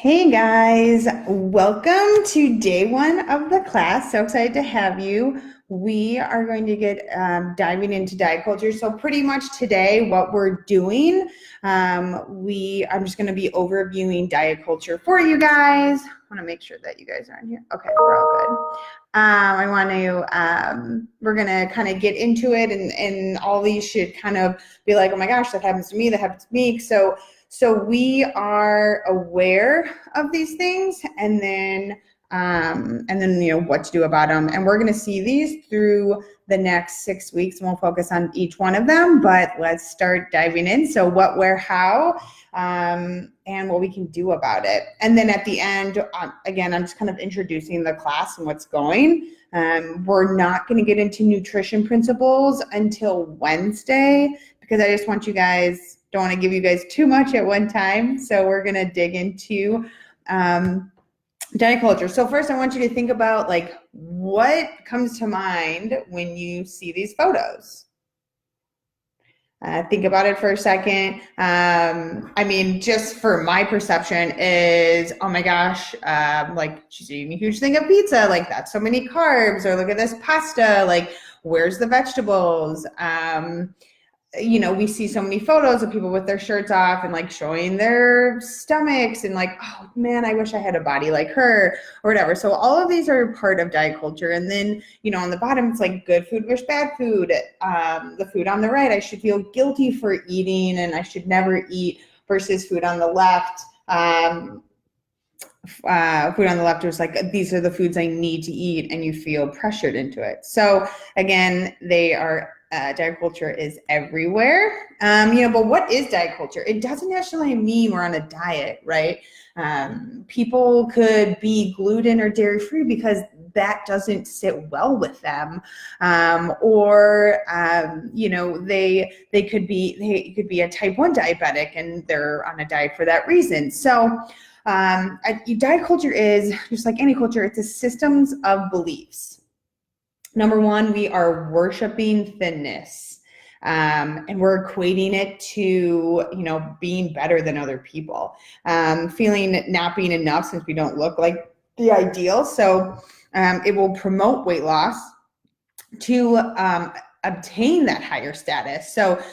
Hey guys, welcome to day one of the class. So excited to have you. We are going to get diving into diet culture. So pretty much today what we're doing, I'm just going to be overviewing diet culture for you guys. I want to make sure that you guys are in here. Okay, we're all good. We're going to kind of get into it and all these should kind of be like, oh my gosh, that happens to me, that happens to me. So we are aware of these things and then what to do about them. And we're going to see these through the next 6 weeks and we'll focus on each one of them, but let's start diving in. So what, where, how, and what we can do about it. And then at the end, again, I'm just kind of introducing the class and what's going. We're not going to get into nutrition principles until Wednesday because I just want you guys, don't want to give you guys too much at one time. So we're going to dig into diet culture. So first I want you to think about like what comes to mind when you see these photos. Think about it for a second. I mean, just for my perception is, oh my gosh, like she's eating a huge thing of pizza. Like that's so many carbs. Or look at this pasta. Like where's the vegetables? We see so many photos of people with their shirts off and like showing their stomachs and like, oh man, I wish I had a body like her or whatever. So all of these are part of diet culture. And then, on the bottom, it's like good food versus bad food. The food on the right, I should feel guilty for eating and I should never eat versus food on the left. Food on the left was like, these are the foods I need to eat and you feel pressured into it. So again, they are diet culture is everywhere. But what is diet culture? It doesn't necessarily mean we're on a diet, right? People could be gluten or dairy free because that doesn't sit well with them. They could be a type 1 diabetic and they're on a diet for that reason. So diet culture is just like any culture, it's a systems of beliefs. Number one, we are worshiping thinness, and we're equating it to, being better than other people, feeling not being enough since we don't look like the ideal. So it will promote weight loss to obtain that higher status. So,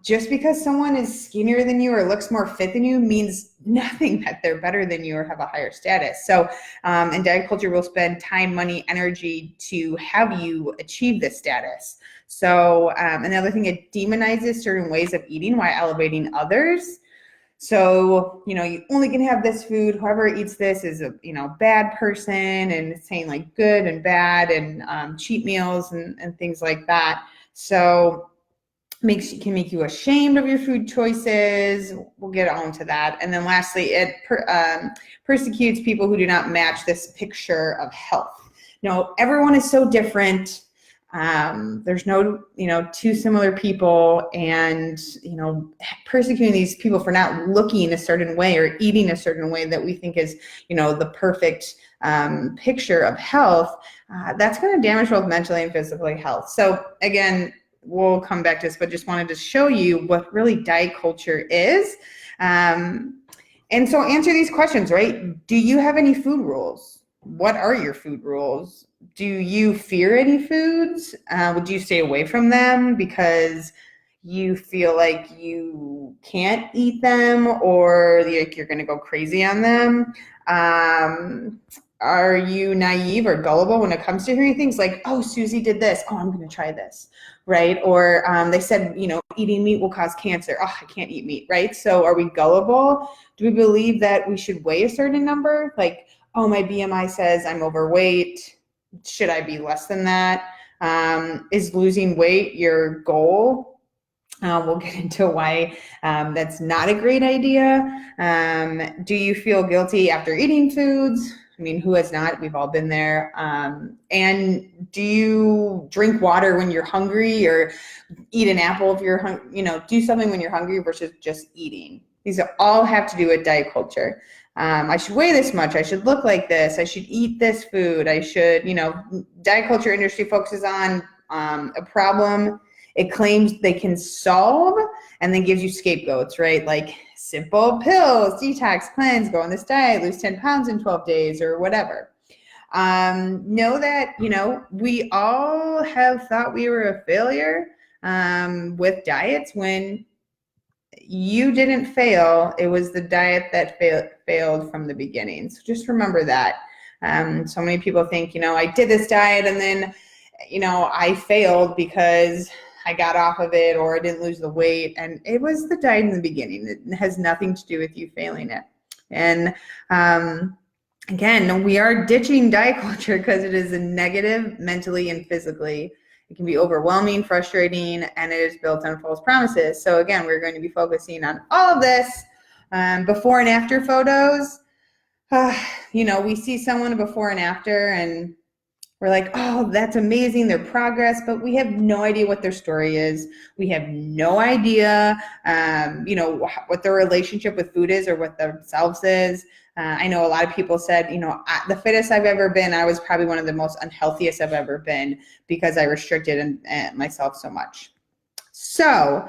just because someone is skinnier than you or looks more fit than you means nothing that they're better than you or have a higher status. So, and diet culture will spend time, money, energy to have you achieve this status. So, another thing, it demonizes certain ways of eating while elevating others. So, you only can have this food. Whoever eats this is a, bad person, and it's saying like good and bad and cheat meals and things like that. So can make you ashamed of your food choices. We'll get on to that. And then lastly, it persecutes people who do not match this picture of health. Everyone is so different. There's no, two similar people, and, persecuting these people for not looking a certain way or eating a certain way that we think is, the perfect picture of health, that's going to damage both mentally and physically health. So again, we'll come back to this, but just wanted to show you what really diet culture is. And so answer these questions, right? Do you have any food rules? What are your food rules? Do you fear any foods? Would you stay away from them because you feel like you can't eat them or like you're going to go crazy on them? Are you naive or gullible when it comes to hearing things like, oh, Susie did this. Oh, I'm going to try this, right? Or they said, eating meat will cause cancer. Oh, I can't eat meat, right? So are we gullible? Do we believe that we should weigh a certain number? Like, oh, my BMI says I'm overweight. Should I be less than that? Is losing weight your goal? We'll get into why that's not a great idea. Do you feel guilty after eating foods? I mean, who has not? We've all been there. And do you drink water when you're hungry or eat an apple if you're hungry? Do something when you're hungry versus just eating. These all have to do with diet culture. I should weigh this much. I should look like this. I should eat this food. I should, diet culture industry focuses on a problem it claims they can solve and then gives you scapegoats, right? Like simple pills, detox, cleanse, go on this diet, lose 10 pounds in 12 days or whatever. Know that, we all have thought we were a failure with diets when you didn't fail. It was the diet that failed from the beginning. So just remember that. So many people think, I did this diet and then, I failed because I got off of it or I didn't lose the weight. And it was the diet in the beginning. It has nothing to do with you failing it. And again, we are ditching diet culture because it is a negative mentally and physically. It can be overwhelming, frustrating, and it is built on false promises. So again, we're going to be focusing on all of this. Before and after photos. We see someone before and after and we're like, oh, that's amazing, their progress, but we have no idea what their story is. We have no idea, what their relationship with food is or what themselves is. I know a lot of people said, the fittest I've ever been, I was probably one of the most unhealthiest I've ever been because I restricted myself so much. So,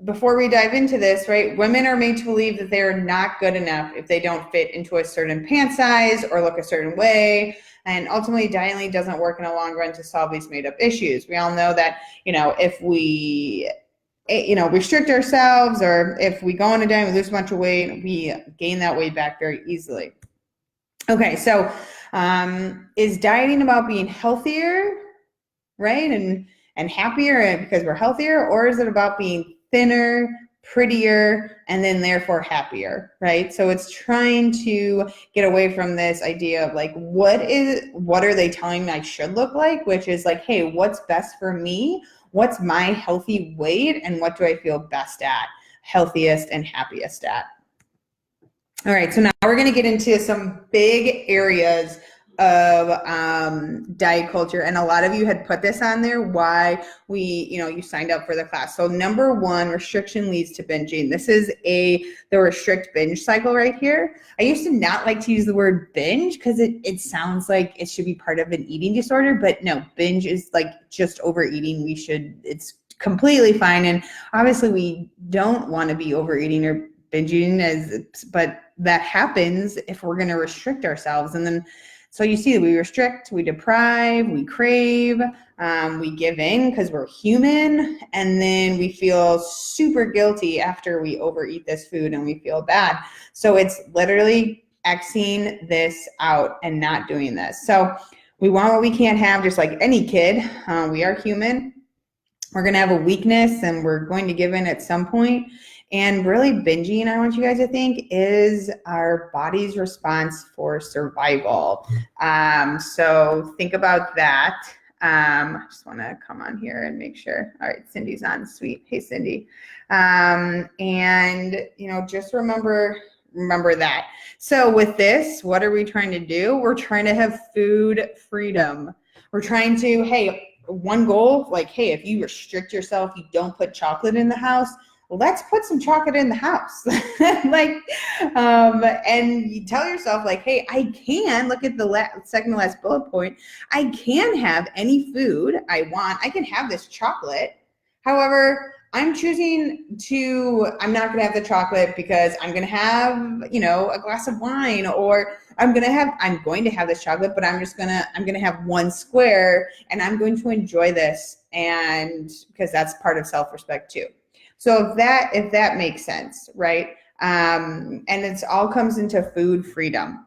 before we dive into this, right, women are made to believe that they are not good enough if they don't fit into a certain pant size or look a certain way. And ultimately, dieting doesn't work in the long run to solve these made up issues. We all know that, if we restrict ourselves or if we go on a diet and we lose a bunch of weight, we gain that weight back very easily. Okay, so is dieting about being healthier, right, and happier because we're healthier, or is it about being thinner, prettier, and then therefore happier, right? So it's trying to get away from this idea of like, what are they telling me I should look like, which is like, hey, what's best for me? What's my healthy weight? And what do I feel best at, healthiest and happiest at? All right, so now we're going to get into some big areas of diet culture, and a lot of you had put this on there why you signed up for the class. So number one, restriction leads to binging. This is the restrict binge cycle right here. I used to not like to use the word binge because it sounds like it should be part of an eating disorder, but no, binge is like just overeating. It's completely fine, and obviously we don't want to be overeating or binging, but that happens if we're going to restrict ourselves. And then so you see, we restrict, we deprive, we crave, we give in because we're human, and then we feel super guilty after we overeat this food and we feel bad. So it's literally Xing this out and not doing this. So we want what we can't have, just like any kid. We are human. We're going to have a weakness and we're going to give in at some point. And really binging, I want you guys to think, is our body's response for survival. So think about that. I just want to come on here and make sure. All right, Cindy's on. Sweet. Hey, Cindy. And, just remember that. So with this, what are we trying to do? We're trying to have food freedom. We're trying to, hey, one goal, like, hey, if you restrict yourself, you don't put chocolate in the house, let's put some chocolate in the house. And you tell yourself like, hey, I can, look at the second to last bullet point, I can have any food I want. I can have this chocolate. However, I'm choosing I'm not going to have the chocolate because I'm going to have, a glass of wine, or I'm going to have this chocolate, but I'm going to have one square and I'm going to enjoy this. And because that's part of self-respect too. So if that makes sense, right? And it's all comes into food freedom.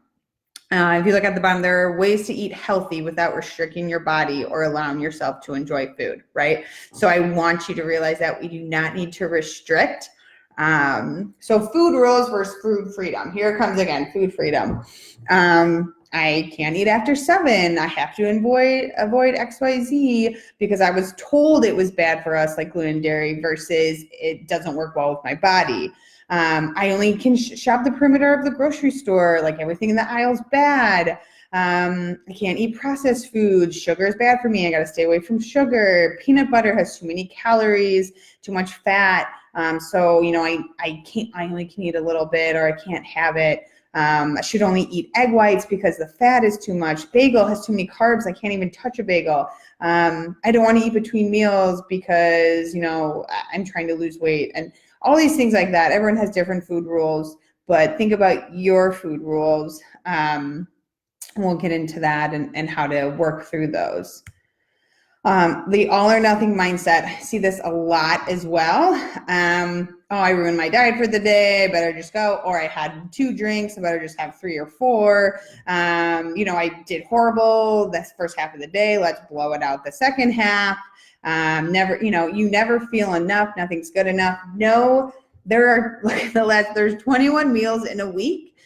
If you look at the bottom, there are ways to eat healthy without restricting your body or allowing yourself to enjoy food, right? So I want you to realize that we do not need to restrict. So food rules versus food freedom. Here it comes again, food freedom. I can't eat after 7. I have to avoid XYZ because I was told it was bad for us, like gluten and dairy, versus it doesn't work well with my body. I only can shop the perimeter of the grocery store, like everything in the aisle's bad. I can't eat processed foods. Sugar is bad for me. I got to stay away from sugar. Peanut butter has too many calories, too much fat. So, I only can eat a little bit, or I can't have it. I should only eat egg whites because the fat is too much. Bagel has too many carbs. I can't even touch a bagel. I don't want to eat between meals because, I'm trying to lose weight. And all these things like that. Everyone has different food rules, but think about your food rules. We'll get into that and how to work through those. The all or nothing mindset. I see this a lot as well. Oh, I ruined my diet for the day, I better just go. Or I had 2 drinks, I better just have 3 or 4. I did horrible this first half of the day, let's blow it out the second half. You never feel enough, nothing's good enough. No, there's 21 meals in a week.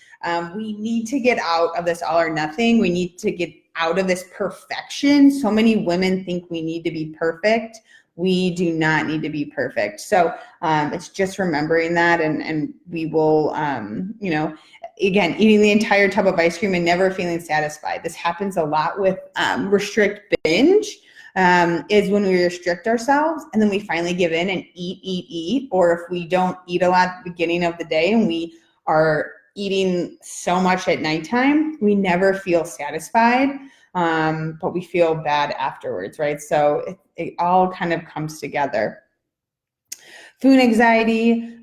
We need to get out of this all or nothing. We need to get out of this perfection. So many women think we need to be perfect. We do not need to be perfect. So it's just remembering that, and we will, again, eating the entire tub of ice cream and never feeling satisfied. This happens a lot with restrict binge. Is when we restrict ourselves and then we finally give in and eat. Or if we don't eat a lot at the beginning of the day and we are eating so much at nighttime, we never feel satisfied, but we feel bad afterwards, right? So it all kind of comes together. Food anxiety,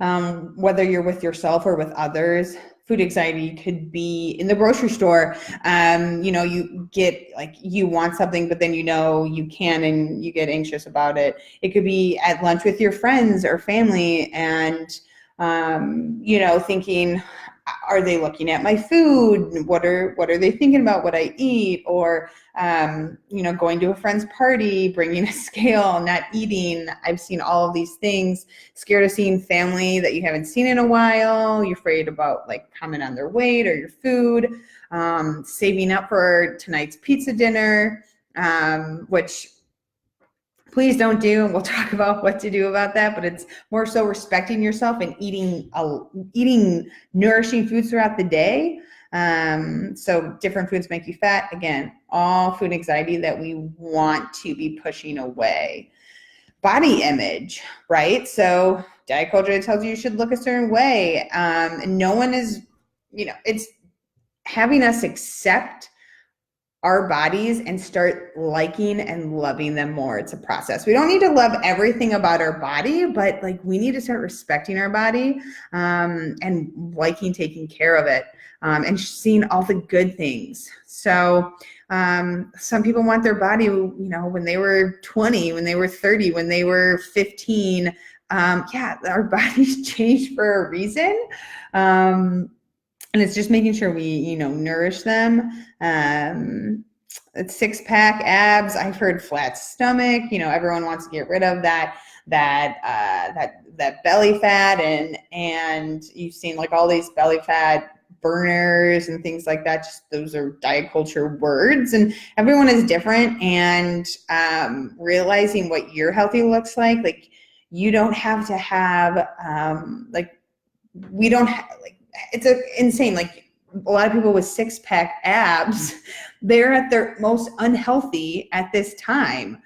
whether you're with yourself or with others. Food anxiety could be in the grocery store. You get you want something, but then you can and you get anxious about it. It could be at lunch with your friends or family and, thinking, are they looking at my food? What are they thinking about what I eat? Or, going to a friend's party, bringing a scale, not eating. I've seen all of these things. Scared of seeing family that you haven't seen in a while. You're afraid about comment on their weight or your food. Saving up for tonight's pizza dinner, which please don't do, and we'll talk about what to do about that, but it's more so respecting yourself and eating nourishing foods throughout the day. So different foods make you fat. Again, all food anxiety that we want to be pushing away. Body image, right? So diet culture tells you should look a certain way. And no one is, it's having us accept our bodies and start liking and loving them more. It's a process. We don't need to love everything about our body, but we need to start respecting our body, and liking taking care of it, and seeing all the good things. So some people want their body, when they were 20, when they were 30, when they were 15. Our bodies change for a reason. And it's just making sure we, nourish them. It's 6-pack abs. I've heard flat stomach. Everyone wants to get rid of that belly fat, and you've seen all these belly fat burners and things like that. Just those are diet culture words, and everyone is different. And realizing what your healthy looks like you don't have to have we don't have it's insane. A lot of people with 6-pack abs, they're at their most unhealthy at this time,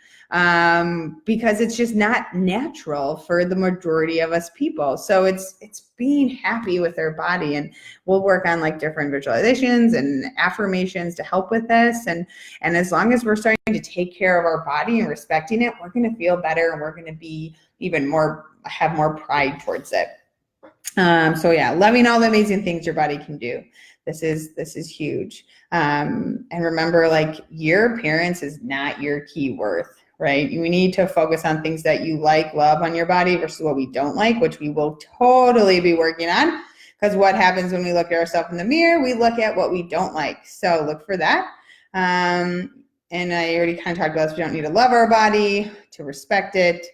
because it's just not natural for the majority of us people. So it's being happy with their body, and we'll work on different visualizations and affirmations to help with this. And as long as we're starting to take care of our body and respecting it, we're going to feel better, and we're going to be have more pride towards it. Loving all the amazing things your body can do. This is huge. And remember, your appearance is not your key worth, right? We need to focus on things that you love on your body versus what we don't like, which we will totally be working on. Because what happens when we look at ourselves in the mirror, we look at what we don't like. So look for that. And I already kind of talked about this. We don't need to love our body, to respect it.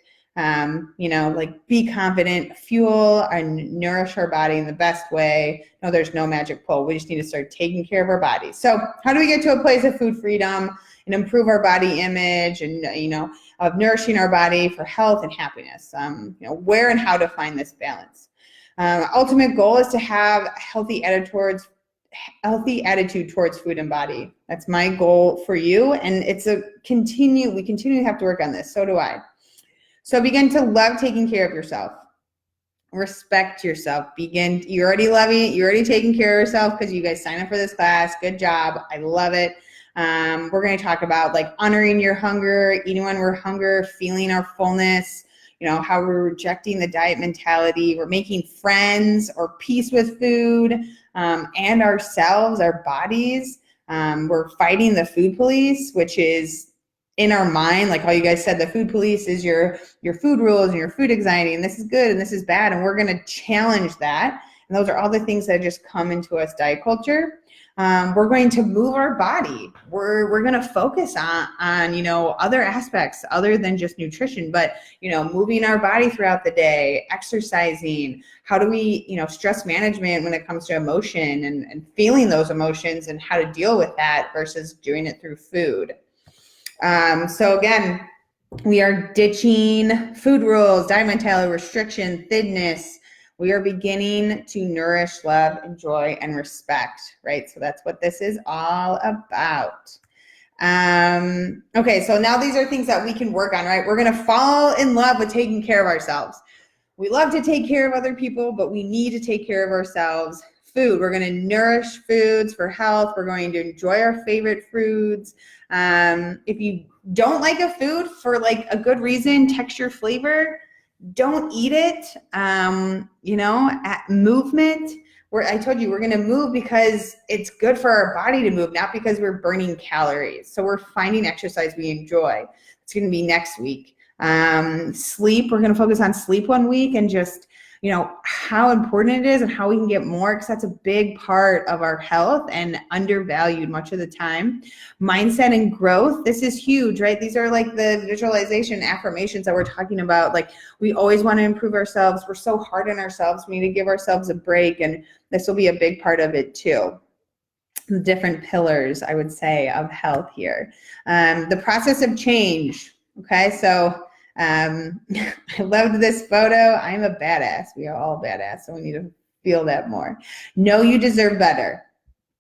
Be confident, fuel and nourish our body in the best way. No, there's no magic pill. We just need to start taking care of our body. So how do we get to a place of food freedom and improve our body image and, of nourishing our body for health and happiness? Where and how to find this balance. Ultimate goal is to have a healthy attitude towards food and body. That's my goal for you. And we continue to have to work on this. So do I. So begin to love taking care of yourself. Respect yourself. You're already loving it. You're already taking care of yourself because you guys signed up for this class. Good job. I love it. We're going to talk about honoring your hunger, eating when we're hungry, feeling our fullness, how we're rejecting the diet mentality. We're making friends or peace with food and ourselves, our bodies. We're fighting the food police, which is in our mind, like all you guys said, the food police is your food rules and your food anxiety, and this is good and this is bad, and we're going to challenge that. And those are all the things that just come into us diet culture. We're going to move our body. We're going to focus on other aspects other than just nutrition, but moving our body throughout the day, exercising. How do we stress management when it comes to emotion and feeling those emotions and how to deal with that versus doing it through food. So again, we are ditching food rules, diet mentality, restriction, thinness. We are beginning to nourish, love, enjoy, and respect, right? So that's what this is all about. Okay, so now these are things that we can work on, right? We're going to fall in love with taking care of ourselves. We love to take care of other people, but we need to take care of ourselves. Food, we're going to nourish foods for health. We're going to enjoy our favorite foods. If you don't like a food for like a good reason, texture, flavor, don't eat it. At movement, where I told you we're going to move because it's good for our body to move, not because we're burning calories. So we're finding exercise we enjoy. It's going to be next week. Sleep, we're going to focus on sleep one week and just how important it is and how we can get more, because that's a big part of our health and undervalued much of the time. Mindset and growth, this is huge, right? These are like the visualization affirmations that we're talking about. Like, we always want to improve ourselves. We're so hard on ourselves. We need to give ourselves a break, and this will be a big part of it too. The different pillars, I would say, of health here. The process of change. Okay, so I loved this photo. I'm a badass. We are all badass, so we need to feel that more. Know you deserve better.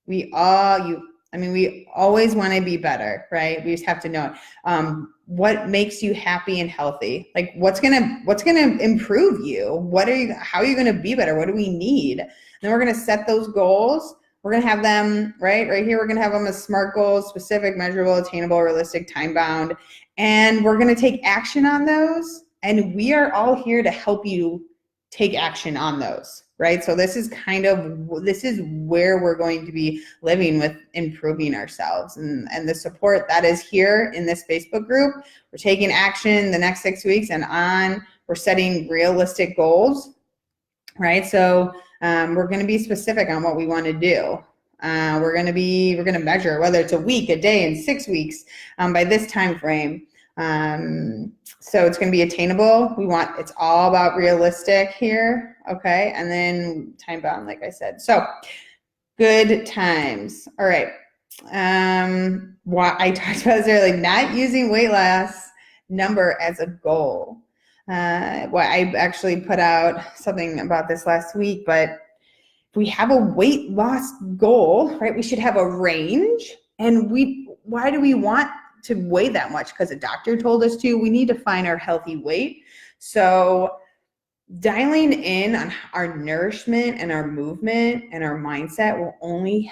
We always want to be better, right? We just have to know it. What makes you happy and healthy? Like, what's gonna improve you? How are you gonna be better? What do we need? And then we're gonna set those goals. We're gonna have them right here. We're gonna have them as SMART goals: specific, measurable, attainable, realistic, time bound. And we're going to take action on those, and we are all here to help you take action on those, right? So this is where we're going to be living with improving ourselves, and the support that is here in this Facebook group. We're taking action the next 6 weeks and we're setting realistic goals, right? So we're going to be specific on what we want to do. We're going to measure whether it's a week, a day, and 6 weeks by this time frame. So it's going to be attainable. It's all about realistic here. Okay. And then time bound, like I said. So good times. All right. I talked about this earlier, not using weight loss number as a goal. I actually put out something about this last week, but we have a weight loss goal, right? We should have a range. And why do we want to weigh that much? Because a doctor told us to. We need to find our healthy weight. So dialing in on our nourishment and our movement and our mindset will only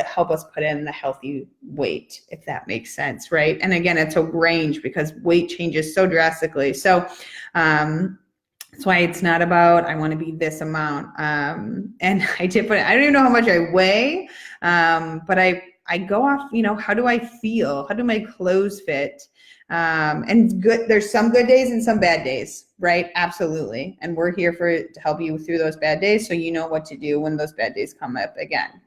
help us put in the healthy weight, if that makes sense, right? And again, it's a range because weight changes so drastically. So that's why it's not about, I want to be this amount. And I did put, I don't even know how much I weigh, but I go off, how do I feel? How do my clothes fit? And there's some good days and some bad days, right? Absolutely. And we're here to help you through those bad days, so you know what to do when those bad days come up again.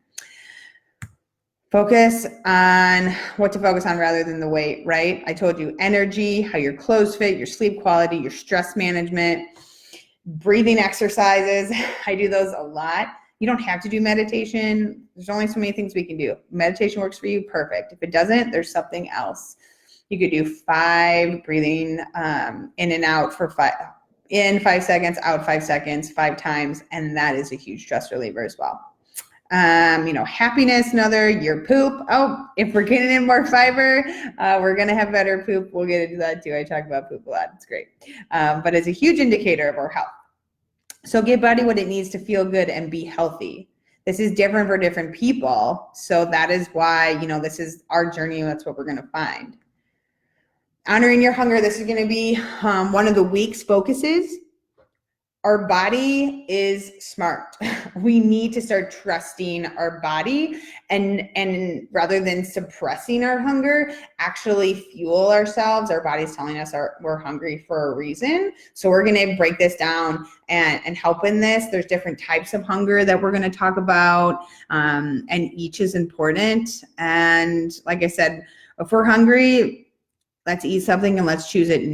Focus on what to focus on rather than the weight, right? I told you energy, how your clothes fit, your sleep quality, your stress management, breathing exercises. I do those a lot. You don't have to do meditation. There's only so many things we can do. Meditation works for you, perfect. If it doesn't, there's something else. You could do 5 breathing in and out for 5, in 5 seconds, out 5 seconds, 5 times, and that is a huge stress reliever as well. Happiness, your poop. Oh, if we're getting in more fiber, we're going to have better poop. We'll get into that too. I talk about poop a lot. It's great. But it's a huge indicator of our health. So give body what it needs to feel good and be healthy. This is different for different people. So that is why, this is our journey and that's what we're going to find. Honoring your hunger. This is going to be one of the week's focuses. Our body is smart. We need to start trusting our body and rather than suppressing our hunger, actually fuel ourselves. Our body's telling us we're hungry for a reason. So we're going to break this down and help in this. There's different types of hunger that we're going to talk about, and each is important. And like I said, if we're hungry, let's eat something and let's choose it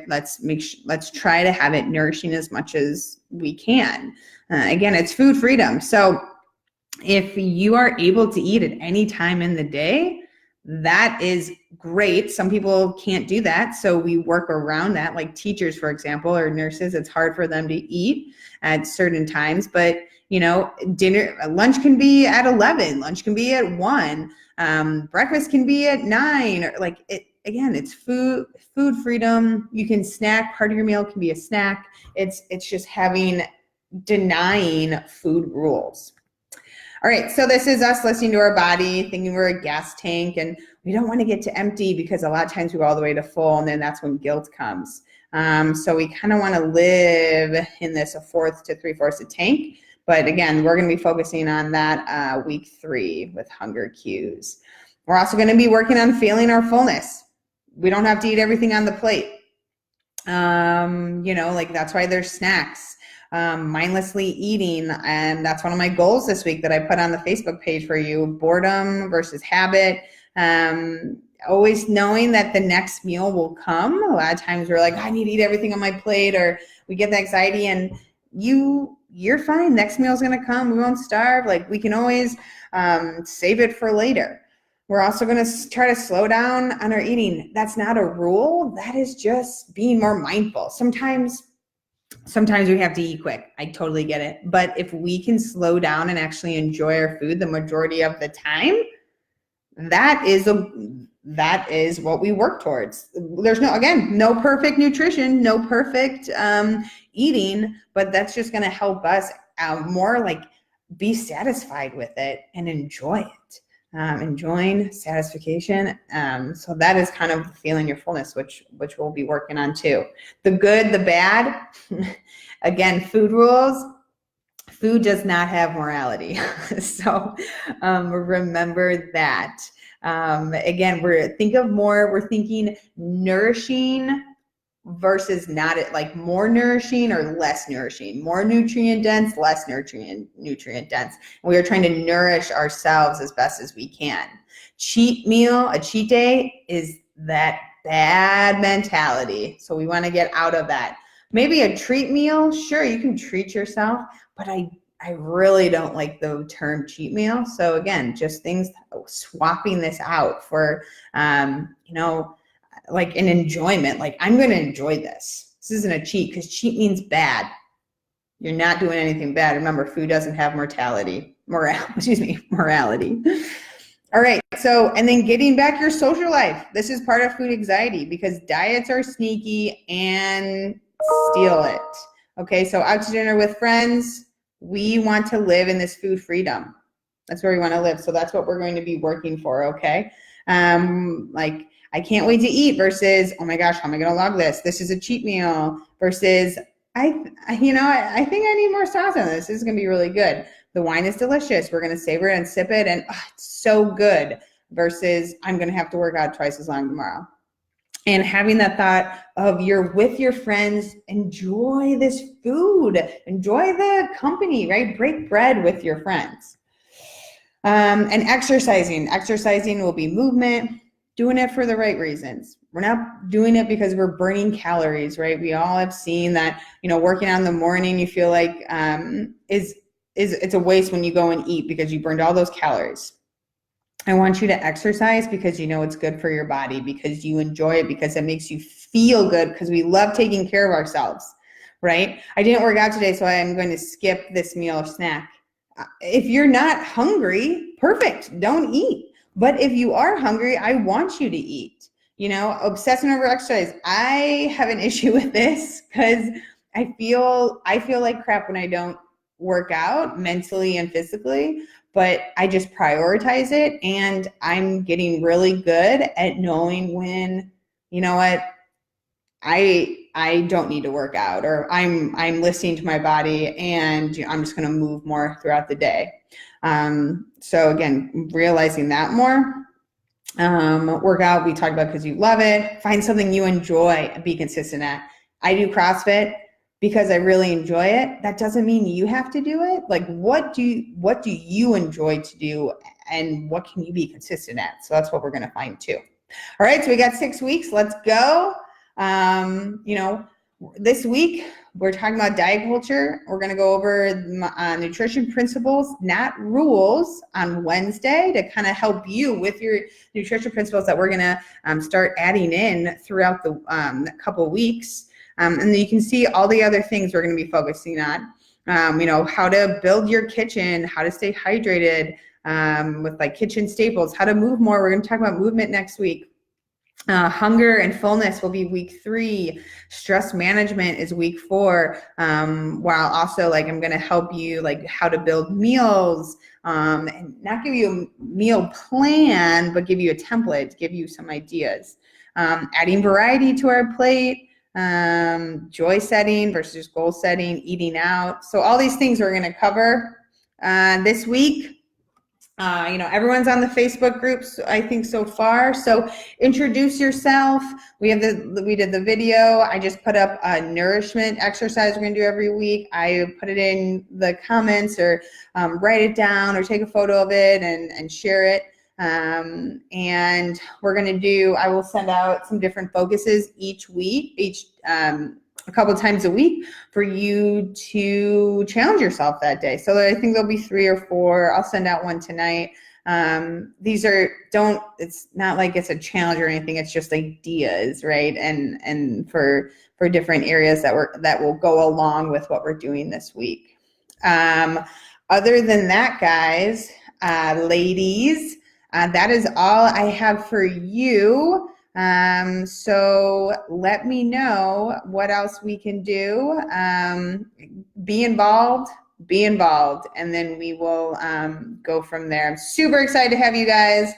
let's try to have it nourishing as much as we can. Again, it's food freedom. So if you are able to eat at any time in the day, that is great. Some people can't do that, so we work around that. Like teachers, for example, or nurses, it's hard for them to eat at certain times, but lunch can be at 11, lunch can be at 1, breakfast can be at 9, or like it. Again, it's food freedom. You can snack. Part of your meal can be a snack. It's just denying food rules. All right, so this is us listening to our body, thinking we're a gas tank, and we don't want to get to empty because a lot of times we go all the way to full, and then that's when guilt comes. So we kind of want to live in this 1/4 to 3/4 a tank. But again, we're going to be focusing on that week 3 with hunger cues. We're also going to be working on feeling our fullness. We don't have to eat everything on the plate. Like that's why there's snacks, mindlessly eating. And that's one of my goals this week that I put on the Facebook page for you, boredom versus habit. Always knowing that the next meal will come. A lot of times we're like, I need to eat everything on my plate, or we get the anxiety, and you're fine. Next meal's going to come. We won't starve. Like we can always save it for later. We're also going to try to slow down on our eating. That's not a rule. That is just being more mindful. Sometimes we have to eat quick. I totally get it. But if we can slow down and actually enjoy our food the majority of the time, that is what we work towards. There's no perfect nutrition, no perfect eating, but that's just going to help us more like be satisfied with it and enjoy it. Enjoying satisfaction. So that is kind of feeling your fullness, which we'll be working on too. The good, the bad. Again, food rules. Food does not have morality. So remember that. Again, we're thinking nourishing versus not like more nourishing or less nourishing, more nutrient dense, less nutrient dense. And we are trying to nourish ourselves as best as we can. A cheat day is that bad mentality. So we want to get out of that. Maybe a treat meal, sure, you can treat yourself, but I really don't like the term cheat meal. So again, just swapping this out for, like an enjoyment, like I'm going to enjoy this. This isn't a cheat, because cheat means bad. You're not doing anything bad. Remember, food doesn't have morality. All right. So, and then getting back your social life. This is part of food anxiety because diets are sneaky and steal it. Okay. So out to dinner with friends, we want to live in this food freedom. That's where we want to live. So that's what we're going to be working for. Okay. Like, I can't wait to eat versus, oh my gosh, how am I going to log this? This is a cheat meal versus I think I need more sauce on this. This is going to be really good. The wine is delicious. We're going to savor it and sip it, and it's so good versus I'm going to have to work out twice as long tomorrow. And having that thought of you're with your friends, enjoy this food, enjoy the company, right? Break bread with your friends. And exercising. Exercising will be movement. Doing it for the right reasons. We're not doing it because we're burning calories, right? We all have seen that, working out in the morning, you feel like it's a waste when you go and eat because you burned all those calories. I want you to exercise because it's good for your body, because you enjoy it, because it makes you feel good, because we love taking care of ourselves, right? I didn't work out today, so I'm going to skip this meal or snack. If you're not hungry, perfect, don't eat. But if you are hungry, I want you to eat. Obsessing over exercise. I have an issue with this because I feel like crap when I don't work out mentally and physically, but I just prioritize it, and I'm getting really good at knowing when you know what, I don't need to work out, or I'm listening to my body and I'm just going to move more throughout the day. So again, realizing that more. Workout, we talked about because you love it. Find something you enjoy and be consistent at. I do CrossFit because I really enjoy it. That doesn't mean you have to do it. Like, what do you enjoy to do, and what can you be consistent at? So that's what we're going to find too. All right, so we got 6 weeks. Let's go. You know, this week we're talking about diet culture. We're going to go over nutrition principles, not rules, on Wednesday to kind of help you with your nutrition principles that we're going to start adding in throughout the couple weeks. And then you can see all the other things we're going to be focusing on. You know, how to build your kitchen, how to stay hydrated with like kitchen staples, how to move more. We're going to talk about movement next week. Hunger and fullness will be week 3. Stress management is week 4. While also like I'm going to help you like how to build meals, and not give you a meal plan, but give you a template, give you some ideas. Adding variety to our plate, joy setting versus goal setting, eating out. So all these things we're going to cover this week. You know, everyone's on the Facebook groups, I think, so far. So introduce yourself. We did the video. I just put up a nourishment exercise we're going to do every week. I put it in the comments, or write it down, or take a photo of it and share it. And we're going to do, I will send out some different focuses each week, a couple of times a week, for you to challenge yourself that day. So I think there'll be 3 or 4. I'll send out one tonight. It's not like it's a challenge or anything. It's just ideas, right? And for different areas that will go along with what we're doing this week. Other than that, guys, ladies, that is all I have for you. So let me know what else we can do. Be involved, and then we will go from there. I'm super excited to have you guys.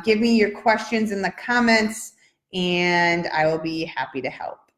Give me your questions in the comments, and I will be happy to help.